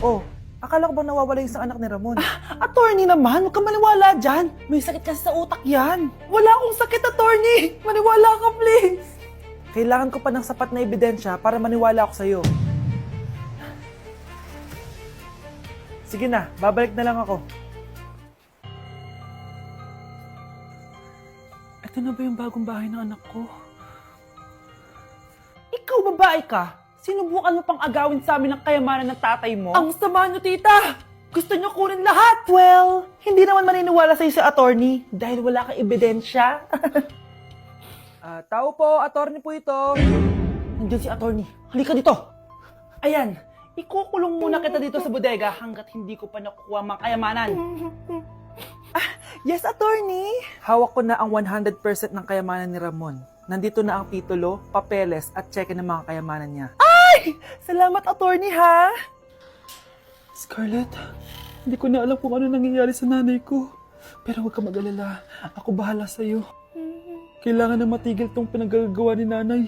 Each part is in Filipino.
Oh, akala ko bang nawawala yung isang anak ni Ramon? Attorney naman, huwag ka maniwala dyan. May sakit kasi sa utak yan. Wala akong sakit, attorney. Maniwala ka, please. Kailangan ko pa ng sapat na ebidensya para maniwala ako sa'yo. Sige na, babalik na lang ako. Ito na ba yung bagong bahay ng anak ko? Ikaw, babae ka. Sinubukan mo pang agawin sa amin ng kayamanan ng tatay mo? Ang sama nyo, tita! Gusto nyo kunin lahat! Well, hindi naman maniniwala sa'yo si attorney dahil wala kang ebidensya. Tao po, attorney po ito. Nandiyan si attorney. Halika dito! Ayan, ikukulong muna kita dito sa bodega hanggat hindi ko pa nakukuha mga kayamanan. Yes, attorney! Hawak ko na ang 100% ng kayamanan ni Ramon. Nandito na ang titulo, papeles at cheque ng mga kayamanan niya. Ay! Salamat, attorney, ha? Scarlett, hindi ko na alam kung ano nangyayari sa nanay ko. Pero huwag ka mag-alala. Ako bahala sa'yo. Kailangan na matigil tong pinagagawa ni nanay.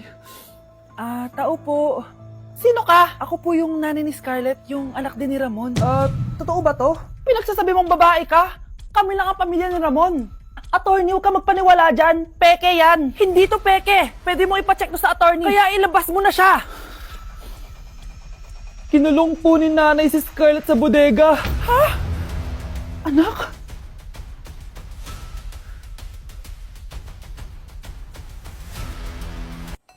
Tao po. Sino ka? Ako po yung nanay ni Scarlett, yung anak din ni Ramon. Totoo ba to? Pinagsasabi mong babae ka? Kami lang ang pamilya ni Ramon. Attorney, huwag ka magpaniwala dyan. Peke yan. Hindi to peke. Pwede mo ipacheck to sa attorney. Kaya ilabas mo na siya. Kinulong po ni nanay si Scarlett sa bodega. Ha? Anak?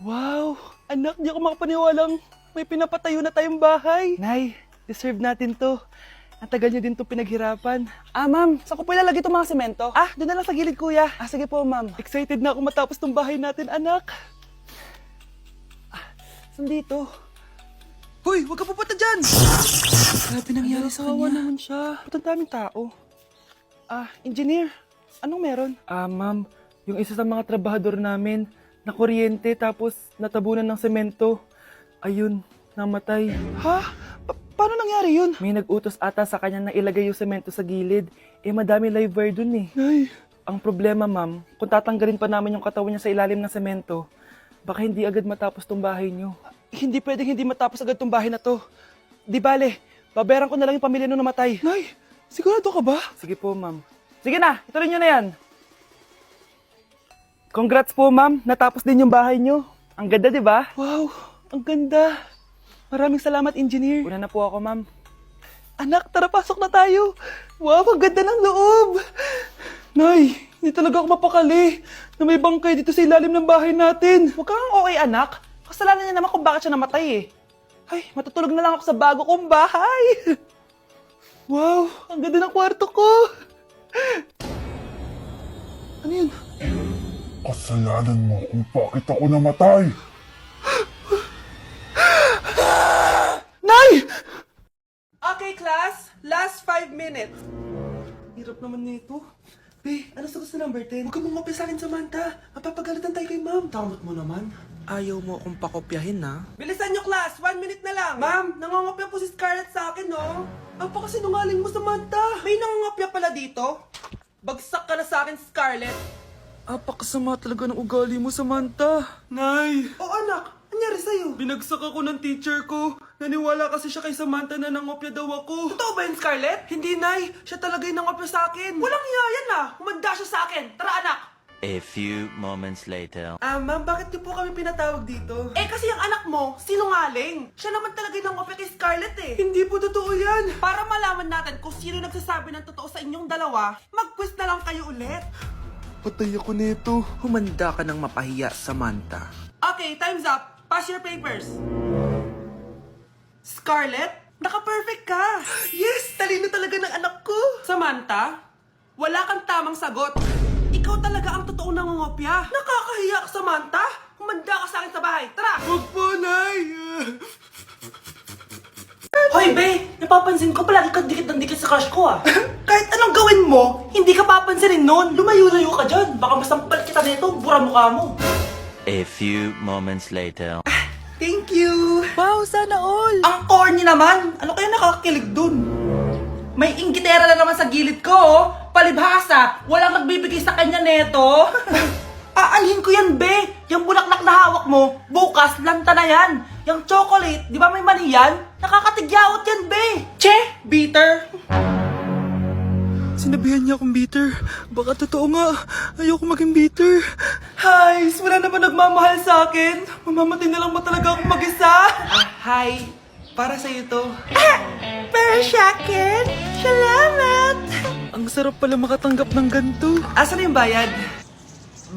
Wow! Anak, di ako makapaniwalang may pinapatayo na tayong bahay. Nay, deserve natin to. Ang tagal niyo din to pinaghirapan. Ma'am, saan ko po ilalagay itong mga semento? Doon na lang sa gilid, kuya. Sige po, ma'am. Excited na ako matapos tong bahay natin, anak. Saan dito? Hoy, huwag ka pupunta dyan! Grabe nangyari sa kanya. Naman siya. Ba't ang daming tao? Engineer, anong meron? Ma'am, yung isa sa mga trabahador namin, na kuryente tapos natabunan ng semento. Ayun, namatay. Ha? Paano nangyari yun? May nag-utos ata sa kanya na ilagay yung semento sa gilid. Madami live wire dun eh. Ay. Ang problema, ma'am, kung tatanggalin pa namin yung katawan niya sa ilalim ng semento, baka hindi agad matapos tong bahay niyo. Hindi pwedeng hindi matapos agad tong bahay na to. Di bale, babayaran ko na lang yung pamilya nung namatay. Nay, sigurado ka ba? Sige po, ma'am. Sige na, ituloy niyo na yan. Congrats po, ma'am. Natapos din yung bahay niyo. Ang ganda, di ba? Wow, ang ganda. Maraming salamat, engineer. Una na po ako, ma'am. Anak, tara, pasok na tayo. Wow, ang ganda ng loob. Nay, hindi talaga ako mapakali na may bangkay dito sa ilalim ng bahay natin. Huwag kang okay, anak. Kasalanan niya naman kung bakit siya namatay eh. Ay, matutulog na lang ako sa bago kong bahay. Wow, ang ganda ng kwarto ko. Ano yun? Kasalanan mo kung bakit ako namatay. Nay! Okay, class. Last 5 minutes. Hirap naman nito. Be, ano sa gusto number 10? Huwag ka mong mapisalin, Samantha. Mapapagalitan tayo kay ma'am. Tamot mo naman. Ayaw mo akong pakopyahin, ha? Bilisan niyo, class. 1 minute na lang. Ma'am, nangangopya po si Scarlett sa akin, no? Apakasinungaling mo, Samantha. May nangangopya pala dito. Bagsak ka na sa akin, Scarlett. Apakasama talaga ng ugali mo, Samantha. Nay! O anak, anyari sa'yo? Binagsak ako ng teacher ko. Naniwala kasi siya kay Samantha na nangopya daw ako. Totoo ba yun, Scarlett? Hindi, Nay. Siya talaga yung nangopya sa akin. Walang iya yan ah. Humanda siya sa akin. Tara, anak. A few moments later. Ma'am, bakit niyo po kami pinatawag dito? Kasi yung anak mo, sinungaling. Siya naman talaga yung nangopya kay Scarlett eh. Hindi po totoo yan. Para malaman natin kung sino nagsasabi ng totoo sa inyong dalawa, mag-quiz na lang kayo ulit. Patay ako nito. Humanda ka ng mapahiya, Samantha. Okay, time's up. Pass your papers. Scarlett, naka-perfect ka. Yes! Talino talaga ng anak ko. Samantha, wala kang tamang sagot. Ikaw talaga ang totoong nangungopya. Nakakahiya ka, Samantha. Humanda ka sa akin sa bahay. Tara! Huwag po, Nay. Hoy, Be! Napapansin ko palagi ka dikit ng dikit sa crush ko ah. Kahit anong gawin mo, hindi ka papansinin nun. Lumayo-layo ka dyan. Baka masampal kita nito, bura mukha mo. A few moments later. Thank you. Wow, sana all. Ang corny naman! Ano kaya nakakakilig dun? May inggitera na naman sa gilid ko, oh. Palibhasa, walang magbibigay sa kanya neto. Aanhin ko yan, Be! Yung bulaklak na hawak mo, bukas, lanta na yan. Yung chocolate, di ba may mali yan? Nakakatigyawat yan, be! Che! Bitter! Sinabihan niya akong bitter. Baka totoo nga. Ayoko maging bitter. Hi, wala naman nagmamahal sa akin. Mamamatay na lang ba talaga akong mag-isa? Hi. Para sa'yo to. Pero Shaken, salamat! Ang sarap pala makatanggap ng ganito. Asan na yung bayad?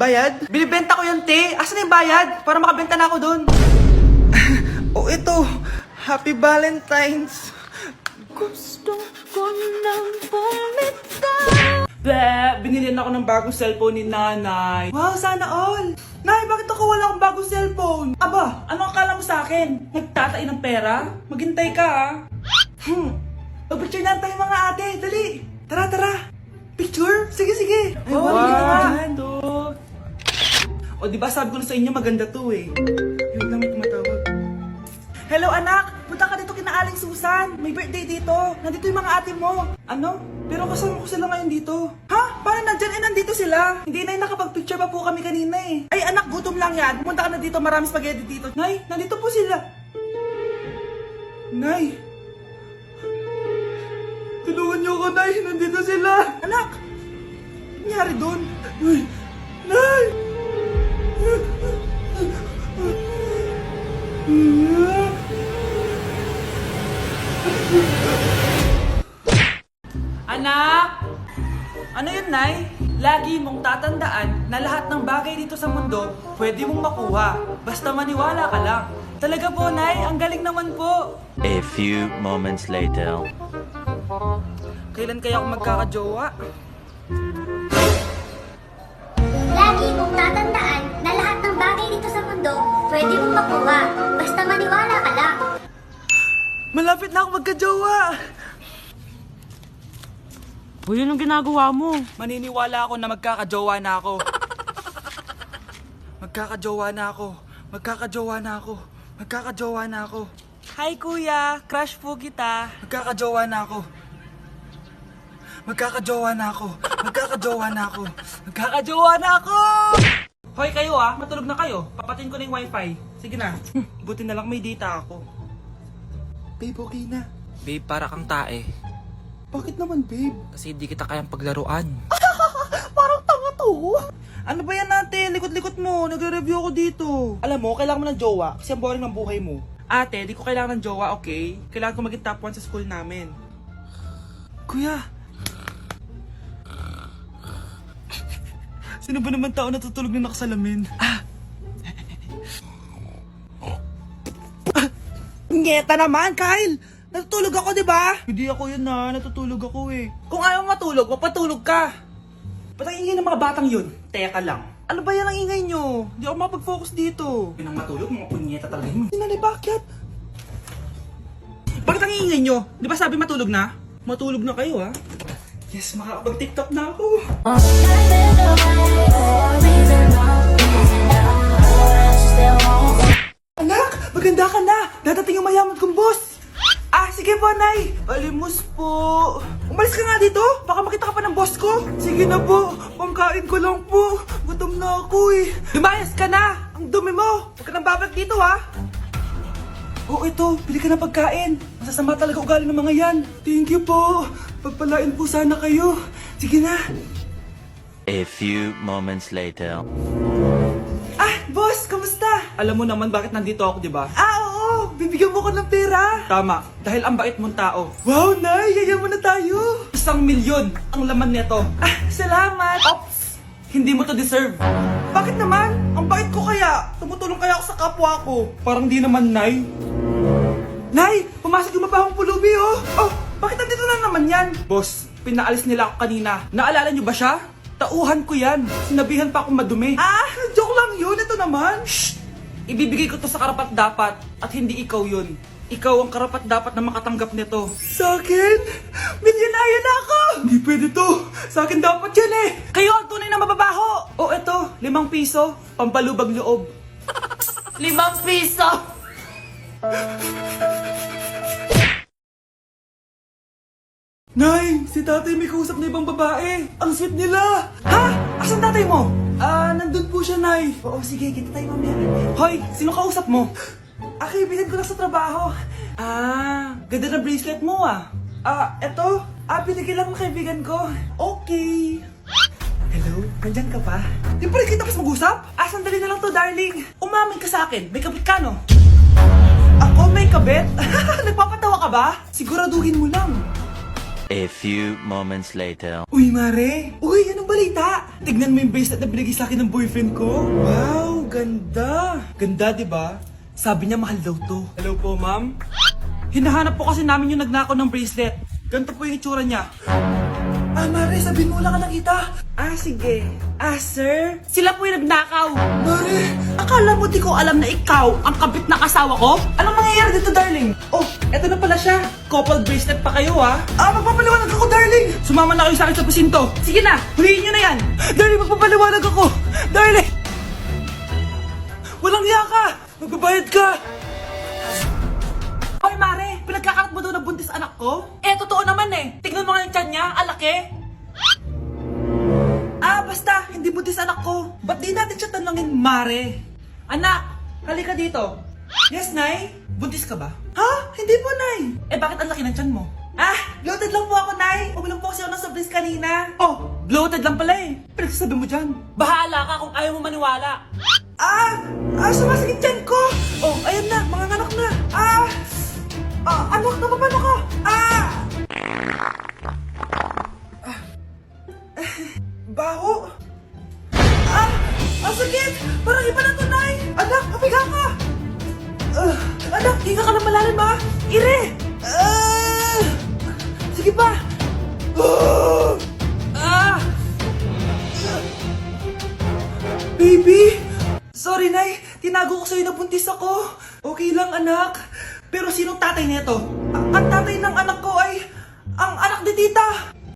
Bayad? Binibenta ko yung te. Asan na yung bayad? Para makabenta na ako dun. Oh, ito. Happy Valentine's. Gusto ko nang bumitaw. Binilihan ako ng bagong cellphone ni nanay. Wow, sana all. Nay, bakit ako wala akong bagong cellphone? Aba, ano akala mo sa akin? Nagtatay ng pera? Maghintay ka ah. Pag-picture na tayo mga ate. Dali. Tara, tara. Picture? Sige, sige. Ay, wow, wow. O diba sabi ko na sa inyo maganda to eh. Yun lang may tumatawag. Hello anak, punta ka dito kina Aling Susan. May birthday dito. Nandito yung mga ate mo. Ano? Pero kasama ko sila ngayon dito. Ha? Paano nandyan? Nandito sila. Hindi na nakapag-picture pa po kami kanina eh. Ay anak, gutom lang yan. Pumunta ka na dito, marami spaghetti dito. Nay, nandito po sila. Nay. Tulungan niyo ako, Nay. Nandito sila. Anak, nangyari doon? Uy. Nay. Anak! Ano yun, Nay? Lagi mong tatandaan na lahat ng bagay dito sa mundo pwede mong makuha. Basta maniwala ka lang. Talaga po, Nay. Ang galing naman po. A few moments later. Kailan kaya ako magkakajowa? Lagi mong tatandaan na lahat ng bagay dito sa mundo pwede mong makuha. Basta maniwala ka lang. Malapit na ako magkajowa! Uy, yun ang ginagawa mo. Maniniwala ako na magkakajowa na ako. Magkakajowa na ako. Magkakajowa na ako. Magkakajowa na ako. Hi kuya, crush po kita. Magkakajowa na ako. Magkakajowa na ako. Magkakajowa na ako. Magkakajowa na ako! Hoy kayo ah, matulog na kayo. Papatin ko na yung wifi. Sige na. Buti na lang may data ako. Babe, okay na. Babe, para kang tae. Bakit naman, babe? Kasi di kita kayang paglaruan. Parang tanga to. Ano ba yan natin? Likot-likot mo. Nagre-review ako dito. Alam mo, kailangan mo ng jowa kasi ang boring ng buhay mo. Ate, di ko kailangan ng jowa, okay? Kailangan ko maging top 1 sa school namin. Kuya. Sino ba naman tao natutulog na nakasalamin? Ngeta naman, Kyle! Natutulog ako, di ba? Hindi ako yun na. Natutulog ako eh. Kung ayaw matulog, mapatulog ka. Ba't ang ingay ng mga batang yun? Teka lang. Ano ba yan ang ingay nyo? Hindi ako makapag-focus dito. Pinang matulog, mga punyeta talaga yun. Sinali, bakit? Bakit ang ingay nyo? Di ba sabi matulog na? Matulog na kayo, ha? Yes, makakapag-tiktok na ako. Anak, maganda ka na. Dadating yung mayaman kong boss. Ah, sige po, Nay. Alimos po. Umalis ka nga dito. Baka makita ka pa ng boss ko. Sige na po. Pangkain ko lang po. Gutom na ako eh. Lumayas ka na. Ang dumi mo. Huwag ka nang babalik dito, ha? Oh, ito. Bili ka ng pagkain. Masasama talaga ugali ng mga yan. Thank you po. Pagpalain po sana kayo. Sige na. A few moments later. Ah, boss, kamusta? Alam mo naman bakit nandito ako, di ba? Ah, oo. Bibigyan mo ko ng pera. Tama, dahil ang bait mong tao. Wow, Nay. Yayaman na tayo. 1,000,000 ang laman nito. Ah, salamat. Ops! Hindi mo to deserve. Bakit naman? Ang bait ko kaya. Tumutulong kaya ako sa kapwa ko. Parang di naman, Nay. Nay, pumasok yung mapahong pulubi, oh. Oh, bakit nandito na naman yan? Boss, pinaalis nila ako kanina. Naalala niyo ba siya? Tauhan ko yan. Sinabihan pa akong madumi. Ah, joke lang yun. Ito naman. Shh! Ibibigay ko to sa karapat dapat at hindi ikaw yun. Ikaw ang karapat dapat na makatanggap nito. Sa akin? Milyonaryo na ako! Hindi pwede to. Sa akin dapat yan eh. Kayo ang tunay na mababaho! O eto, 5 piso, pampalubag loob. 5 piso! Nay, si tatay may kausap na ibang babae. Ang sweet nila. Ha? Asan tatay mo? Ah, nandun po siya, Nay. Oo, sige, kita tayo mamaya. Hoy, sino kausap mo? kaibigan ko lang sa trabaho. Ganda ng bracelet mo eto. Binigyan lang ng kaibigan ko. Okay. Hello? Nandyan ka pa? Di pa rin kita kasi mag-usap? Sandali na lang to, darling. Umamin ka sa akin. May kabit ka, no? Ako may kabit? Nagpapatawa ka ba? Siguraduhin mo lang. A few moments later. Uy, Mare! Uy, anong balita? Tignan mo yung bracelet na binigay sa akin ng boyfriend ko. Wow, ganda! Ganda, di ba? Sabi niya mahal daw to. Hello po, ma'am? Hinahanap po kasi namin yung nagnakaw ng bracelet. Ganito po yung itsura niya. Mare, sabihin mo lang ka nakita. Sige. Sir? Sila po yung nagnakaw. Mare! Akala mo di ko alam na ikaw ang kabit na kasawa ko? Anong mangyayari dito, darling? Oh, eto na pala siya. Couple bracelet pa kayo, magpapaliwanag ako, darling! Sumama na kayo sa akin sa presinto. Sige na, huliin nyo na yan. Darling, magpapaliwanag ako. Darling! Walang hiya ka! Magbabayad ka! Hoy, Mare! Pinagkakarat mo daw na buntis anak ko? Totoo naman Tignan mo nga yung tiyan niya, alaki. Basta, hindi buntis anak ko. Ba't di natin siya tanongin, Mare? Anak, halika dito. Yes, Nay? Buntis ka ba? Hindi po, Nay. Bakit ang laki ng tiyan mo? Bloated lang po ako, Nay. Uminom po kasi ako ng soft kanina. Oh, bloated lang pala Pinagsasabi mo dyan. Bahala ka kung ayaw mo maniwala. Sumasakit tiyan ko. Oh, ayan na, mga anak na. Anak, napapano ka? Baho. Ang sakit. Parang iba na to, Nay. Anak, papiga ka. Anak, hinga ka na malalim, Ire. Sige pa. Baby. Sorry, Nay. Tinago ko sa'yo na buntis ako. Okay lang, anak. Pero sinong tatay nito? Ang tatay ng anak ko ay ang anak ni tita.